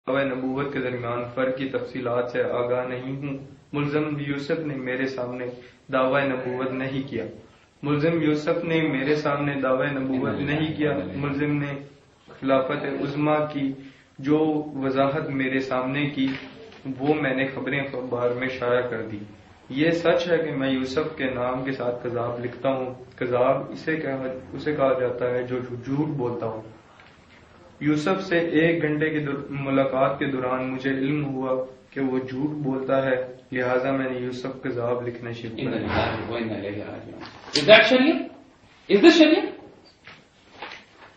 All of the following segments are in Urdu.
دعوی نبوت کے درمیان فرق کی تفصیلات سے آگاہ نہیں ہوں۔ ملزم یوسف نے میرے سامنے دعوی نبوت نہیں کیا۔ ملزم نے خلافت عظمیٰ کی جو وضاحت میرے سامنے کی وہ میں نے خبریں اخبار میں شائع کر دی۔ یہ سچ ہے کہ میں یوسف کے نام کے ساتھ کذاب لکھتا ہوں۔ کذاب اسے کہا جاتا ہے جو جھوٹ بولتا ہوں۔ یوسف سے 1 گھنٹے کی ملاقات کے دوران مجھے علم ہوا کہ وہ جھوٹ بولتا ہے، لہٰذا میں نے یوسف کذاب لکھنا شروع کر دیا۔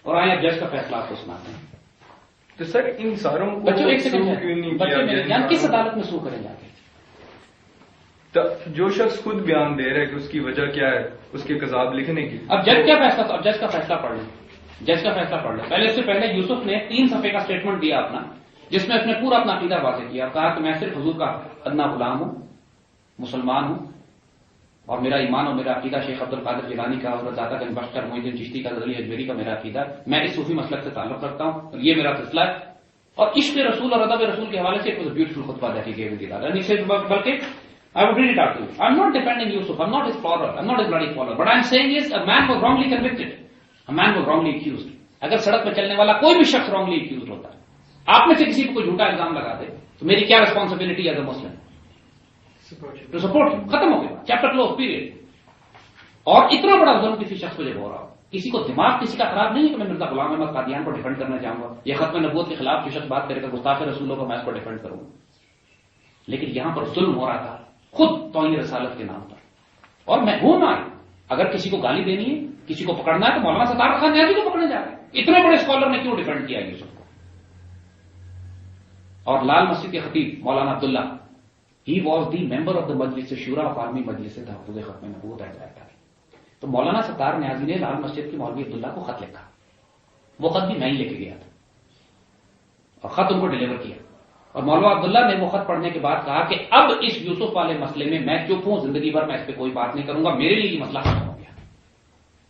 اور آئے اب جج کا فیصلہ آپ کو سناتے ہیں۔ تو سر ان ساروں کو بچوں ایک سیکنڈ کس عدالت میں سو کریں جا کے؟ جو شخص خود بیان دے رہا ہے کہ اس کی وجہ کیا ہے اس کے کذاب لکھنے کی۔ اب جج کیا فیصلہ تھا؟ اب جج کا فیصلہ پڑھ لیں۔ جج کا فیصلہ پڑھ لیں۔ پہلے اس سے پہلے یوسف نے 3 صفحے کا اسٹیٹمنٹ دیا اپنا، جس میں اس نے پورا اپنا عقیدہ واضح کیا اور کہا کہ میں صرف حضور کا ادنا غلام ہوں، مسلمان ہوں، اور میرا ایمان اور میرا عقیدہ شیخ عبد القادر جیلانی کا، حضرت داتا گنج بخش کا، محی الدین چشتی کا، غزالی اجمیری کا میرا عقیدہ، میں اس صوفی مسلک سے تعلق رکھتا ہوں اور یہ میرا سلسلہ ہے۔ اور عشق رسول اور ادب رسول کے حوالے سے ایک بیوٹیفل خطبہ دیکھی گئی، بلکہ I would read it out to you. I'm not defending Yusuf. I'm not his follower. I'm not his bloody follower. But I'm saying is a man was wrongly convicted. A man was wrongly accused. اگر سڑک پہ چلنے والا کوئی بھی شخص wrongly accused ہوتا ہے، آپ میں سے کسی کو کوئی جھوٹا الزام لگا دے تو میری کیا responsibility as a Muslim? To support. ختم ہو گیا، چیپٹر کلوز، پیریڈ. اور اتنا بڑا ظلم کسی شخص کو جب ہو رہا ہو، کسی کو دماغ کسی کا خراب نہیں ہے کہ میں مرزا غلام احمد قادیان کو ڈیفینڈ کرنا چاہوں گا، یہ ختم نبوت کے خلاف جو شخص بات کرے گا گستاخ رسولوں کو میں اس کو ڈیفینڈ کروں گا. لیکن یہاں پر ظلم ہو رہا تھا خود توہین رسالت کے نام پر. اور میں ہوں نہ، اگر کسی کو گالی دینی ہے، کسی کو پکڑنا ہے تو مولانا ستار خان نیازی کو پکڑنے جا رہے ہیں. اتنے بڑے اسکالر نے کیوں ڈیفینڈ کیا یوسف کو؟ اور لال مسجد کے خطیب مولانا عبداللہ، he was the member of the مجلس شورا آف عالمی مجلس تحفظ ختم نبوت ایٹ. تو مولانا ستار نیازی نے لال مسجد کے مولوی عبداللہ کو خط لکھا. وہ خط بھی میں ہی لے کے گیا تھا اور خط ان کو ڈلیور کیا. اور مولانا عبداللہ نے وہ خط پڑھنے کے بعد کہا کہ اب اس یوسف والے مسئلے میں چپ ہوں، زندگی بھر میں اس پہ کوئی بات نہیں کروں گا، میرے لیے یہ مسئلہ ختم ہو گیا.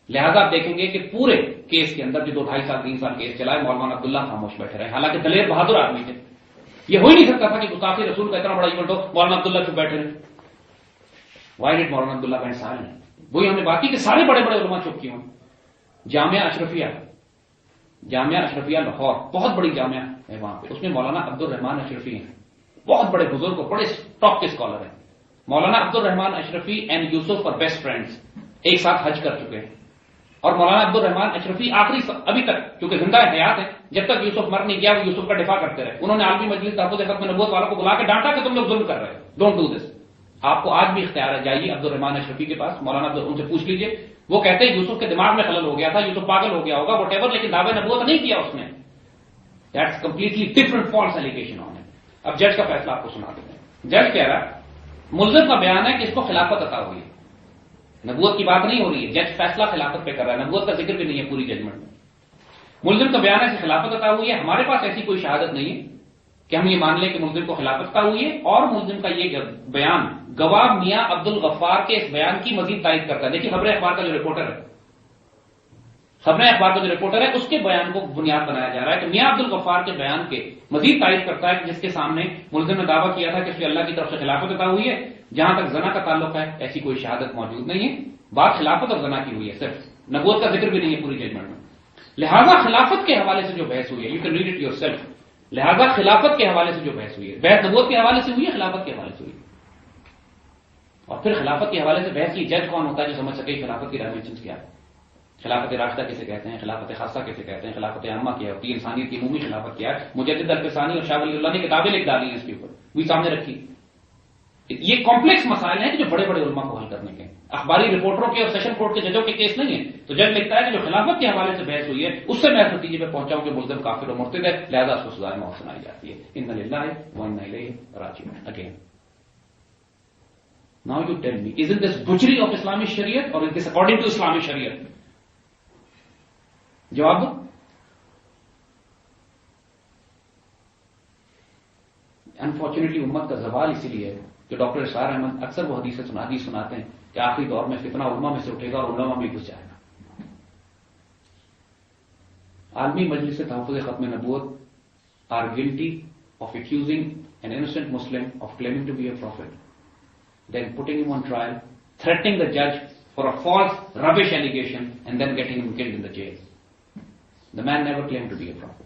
لہذا آپ دیکھیں گے کہ پورے کیس کے اندر جو 2-2.5 سال 3 سال کیس چلا ہے، مولانا عبداللہ خاموش بیٹھے رہے، حالانکہ دلیر بہادر آدمی تھے. یہ ہو ہی نہیں سکتا تھا کہ گستاخی رسول کا اتنا بڑا ایونٹ ہو، مولانا عبداللہ چپ بیٹھے رہے. Why did Maulana Abdullah been silent? وہی ہم نے بات کی کہ سارے بڑے بڑے علماء چپ کیوں. جامعہ اشرفیہ لاہور بہت بڑی جامعہ ہے، وہاں پہ اس میں مولانا عبد الرحمان اشرفی ہیں، بہت بڑے بزرگ اور بڑے ٹاپ کے اسکالر ہیں. مولانا عبد الرحمان اشرفی اینڈ یوسف اور بیسٹ فرینڈز، ایک ساتھ حج کر چکے ہیں. اور مولانا عبد الرحمان اشرفی آخری ابھی تک کیونکہ زندہ حیات ہے، جب تک یوسف مر نہیں گیا وہ یوسف کا دفاع کرتے رہے. انہوں نے عالمی مجلس تحفظ ختم نبوت والوں کو بلا کے ڈانٹا کہ تم لوگ ظلم کر رہے ہو، ڈونٹ ڈو دس. آپ کو آج بھی اختیار ہے، جائیے عبد الرحمان اشرفی کے پاس، مولانا ان سے پوچھ لیجیے. وہ کہتے ہیں یوسف کے دماغ میں خلل ہو گیا تھا، یوسف پاگل ہو گیا ہوگا وٹ ایور، لیکن دعوی نبوت نہیں کیا اس نے. That's completely different false allegation on it. اب جج کا فیصلہ آپ کو سنا دیتے ہیں. جج کہہ رہا ملزم کا بیان ہے کہ اس کو خلافت عطا ہوئی ہے، نبوت کی بات نہیں ہو رہی ہے. جج فیصلہ خلافت پہ کر رہا ہے، نبوت کا ذکر بھی نہیں ہے پوری ججمنٹ میں. ملزم کا بیان ہے کہ خلافت عطا ہوئی ہے. ہمارے پاس ایسی کوئی شہادت نہیں ہے کہ ہم یہ مان لیں کہ ملزم کو خلافت عطا ہوئی ہے. اور ملزم کا یہ بیان گواہ میاں عبد الغفار کے اس بیان کی مزید تائید کرتا ہے. دیکھیے خبر اخبار کا جو رپورٹر ہے اس کے بیان کو بنیاد بنایا جا رہا ہے کہ میاں عبد الغفار کے بیان کے مزید تائید کرتا ہے جس کے سامنے ملزم نے دعویٰ کیا تھا کہ اس سے اللہ کی طرف سے خلافت عطا ہوئی ہے. جہاں تک زنا کا تعلق ہے ایسی کوئی شہادت موجود نہیں ہے. بات خلافت اور زنا کی ہوئی ہے، صرف نبوت کا ذکر بھی نہیں ہے پوری ججمنٹ میں. لہذا خلافت کے حوالے سے جو بحث ہوئی ہے، you can read it your self. لہذا خلافت کے حوالے سے جو بحث ہوئی ہے، بحث نبوت کے حوالے سے ہوئی ہے، خلافت کے حوالے سے ہوئی ہے. اور پھر خلافت کے حوالے سے بحث کی جج کون ہوتا ہے جو سمجھ سکے خلافت کی ڈائمینشنز کیا ہے، خلافت راشدہ کسے کہتے ہیں، خلافت خاصہ کسے کہتے ہیں، خلافت عامہ کیا ہوتی ہے، انسانیت کی عمومی خلافت کیا ہے. مجدد الفسانی اور شاہ ولی اللہ نے کتابیں لکھ ڈالی ہیں اس کے اوپر، وہی سامنے رکھی. یہ کمپلیکس مسائل ہیں کہ جو بڑے بڑے علماء کو حل کرنے کے، اخباری رپورٹروں کے اور سیشن کورٹ کے ججوں کے کیس نہیں ہیں. تو جج لکھتا ہے کہ جو خلافت کے حوالے سے بحث ہوئی ہے اس سے میں اس نتیجے پہ پہنچا ہوں کہ ملزم کافر و مرتد ہے، لہذا اس کو سزائے موت سنائی جاتی ہے. انا للہ و انا الیہ راجعون. Again now you tell me, isn't this butchery of Islamic Shariat or is this according to Islamic Shariat؟ جواب دو. انفارچونیٹلی امت کا زوال اسی لیے ہے کہ ڈاکٹر اسرار احمد اکثر وہ حدیث سناتے ہیں کہ آخری دور میں فتنہ علماء میں سے اٹھے گا اور علماء میں گھس جائے گا. عالمی مجلس Tahaffuz Khatm Nabuwwat are guilty of accusing an innocent Muslim of claiming to be a prophet, then putting him on trial, threatening the judge for a false, rubbish allegation, and then getting him killed in the jail. The man never claimed to be a prophet.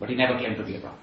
But he never claimed to be a prophet.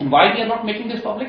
And why we are not making this public?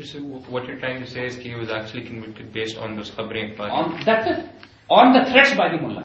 So what you're trying to say is he was actually convicted based on those khabrein. That's it. On the threats by the mullah.